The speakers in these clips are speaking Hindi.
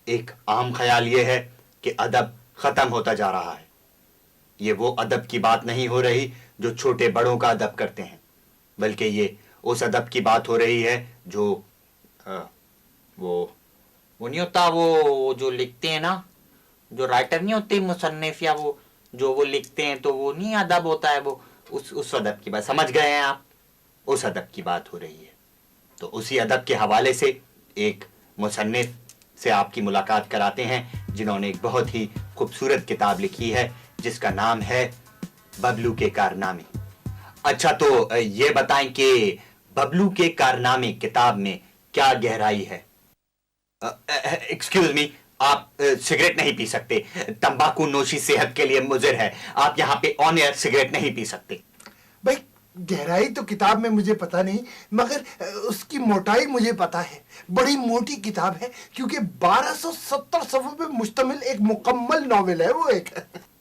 एक आम ख्याल ये है कि अदब खत्म होता जा रहा है। ये वो अदब की बात नहीं हो रही जो छोटे बड़ों का अदब करते हैं, बल्कि ये उस अदब की बात हो रही है जो अ, वो वो नहीं होता, वो जो लिखते हैं ना, जो राइटर नहीं होते मुसन्निफ, या वो जो वो लिखते हैं, तो वो नहीं अदब होता है वो। उस अदब की बात समझ गए हैं आप? उस अदब की बात हो रही है। तो उसी अदब के हवाले से एक मुसन्निफ से आपकी मुलाकात कराते हैं जिन्होंने एक बहुत ही खूबसूरत किताब लिखी है जिसका नाम है बबलू के कारनामे। अच्छा, तो ये बताएं कि बबलू के कारनामे किताब में क्या गहराई है? एक्सक्यूज मी, आप सिगरेट नहीं पी सकते। तंबाकू नोशी सेहत के लिए मुजिर है। आप यहाँ पे ऑन एयर सिगरेट नहीं पी सकते। भाई, गहराई तो किताब में मुझे पता नहीं, मगर उसकी मोटाई मुझे पता है। बड़ी मोटी किताब है क्योंकि 1270 सफ़ों पे मुश्तमिल एक मुकम्मल नॉवेल है वो एक।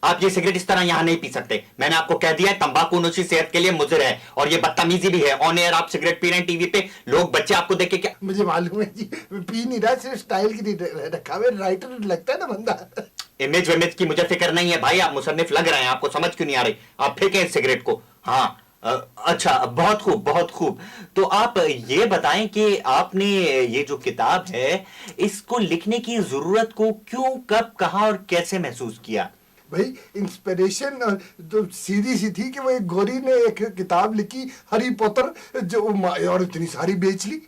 आप ये सिगरेट इस तरह यहाँ नहीं पी सकते। मैंने आपको कह दिया है तंबाकू नोशी सेहत के लिए मुजिर है, और ये बदतमीजी भी है। ऑन एयर आप सिगरेट पी रहे हैं टीवी पे, लोग बच्चे आपको देख के क्या। मुझे मालूम है जी, पी नहीं रहा, सिर्फ स्टाइल की रखा हुआ। राइटर लगता है ना बंदा। इमेज विमेज की मुझे फिक्र नहीं है भाई, आप मुसन्निफ लग रहे हैं, आपको समझ क्यों नहीं आ रही? आप फेंकें इस सिगरेट को। हाँ, अच्छा, बहुत खूब बहुत खूब। तो आप ये बताएं कि आपने ये जो किताब है इसको लिखने की जरूरत को क्यों, कब, कहां और कैसे महसूस किया? भाई, इंस्पिरेशन तो सीधी सी थी कि वो एक गोरी ने एक किताब लिखी, हैरी पॉटर, जो और इतनी सारी बेच ली।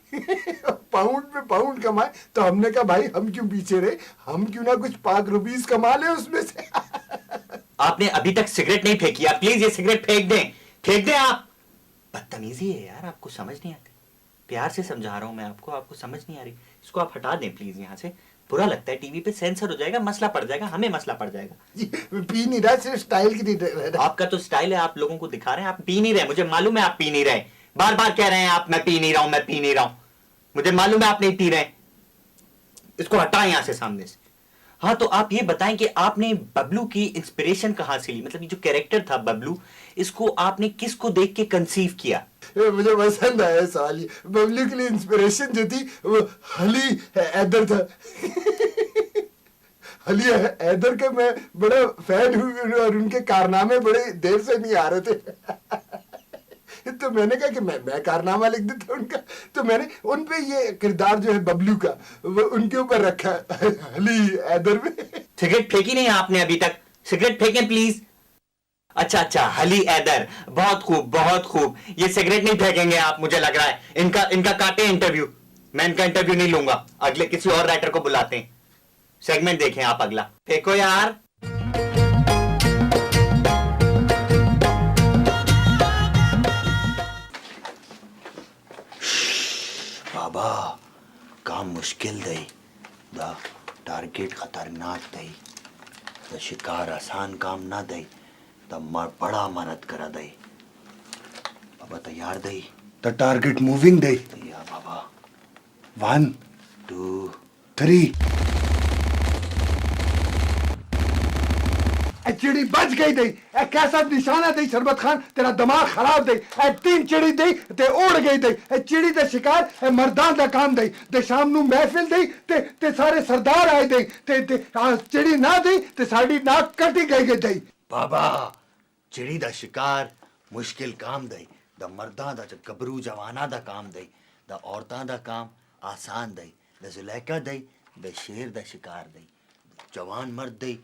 पाउंड पे पाउंड कमाए, तो हमने कहा भाई हम क्यों पीछे रहे, हम क्यों ना कुछ पाक रुपीस कमा ले उसमें से। आपने अभी तक सिगरेट नहीं फेंकी, आप प्लीज ये सिगरेट फेंक दें, फेंक दें आप। बदतमीजी है यार, आपको समझ नहीं आती। प्यार से समझा रहा हूं मैं आपको, आपको समझ नहीं आ रही। इसको आप हटा दें प्लीज यहाँ से। बुरा लगता है, टीवी पे सेंसर हो जाएगा, मसला पड़ जाएगा, हमें मसला पड़ जाएगा। जी, पी नहीं रहा, सिर्फ स्टाइल की नहीं। आपका तो स्टाइल है, आप लोगों को दिखा रहे हैं, आप पी नहीं रहे। मुझे मालूम है आप पी नहीं रहे। बार बार कह रहे हैं आप, मैं पी नहीं रहा हूं, मैं पी नहीं रहा हूं। मुझे मालूम है आप नहीं पी रहे। इसको हटाएं यहां से, सामने से। हाँ, तो आप ये बताएं कि आपने बबलू की इंस्पिरेशन कहां से ली? मतलब ये जो कैरेक्टर था बबलू, इसको आपने किसको देख के कंसीव किया? मुझे पसंद आया सवाल ये। बबलू के लिए इंस्पिरेशन जो थी वो अली हैदर था। अली हैदर का मैं बड़ा फैन हूँ और उनके कारनामे बड़े देर से नहीं आ रहे थे। तो मैंने कहा कि मैं कारनामा लिख देता उनका। तो मैंने उन पे ये किरदार जो है बबलू का, वो उनके ऊपर रखा, अली हैदर में। सिगरेट फेंकी नहीं आपने अभी तक? सिगरेट फेंकें प्लीज। अच्छा अच्छा, हली ऐदर, बहुत खूब बहुत खूब। ये सिगरेट नहीं फेंकेंगे आप, मुझे लग रहा है। इनका इनका काटे इंटरव्यू। मैं इनका इंटरव्यू नहीं लूंगा, अगले किसी और राइटर को बुलाते हैं। सेगमेंट देखें आप अगला। फेंको यार। बाबा, काम मुश्किल दई, द टारगेट खतरनाक दई, द शिकार आसान काम ना दई, द बड़ा मेहनत करा दई। बाबा तैयार दई? द टारगेट मूविंग दे। या बाबा। 1 2 3। चिड़ी बच गई दे। कैसा निशाना दे शरबत खान, तेरा दिमाग खराब दे। 3 चिड़ी दे ते उड़ गई दे। चिड़ी दे शिकार मर्दां दा काम दे। ते शाम नू महफिल दे ते सारे सरदार आए दे। ते चिड़ी ना दे ते साडी नाक कटी गई दे। बाबा, चिड़ी दा शिकार मुश्किल काम दई, द मर्दां दा गबरू जवाना दा काम दई, द औरतां दा काम आसान दई, द जुलेखा दई, द शेर दा शिकार दई, जवान मर्द दई,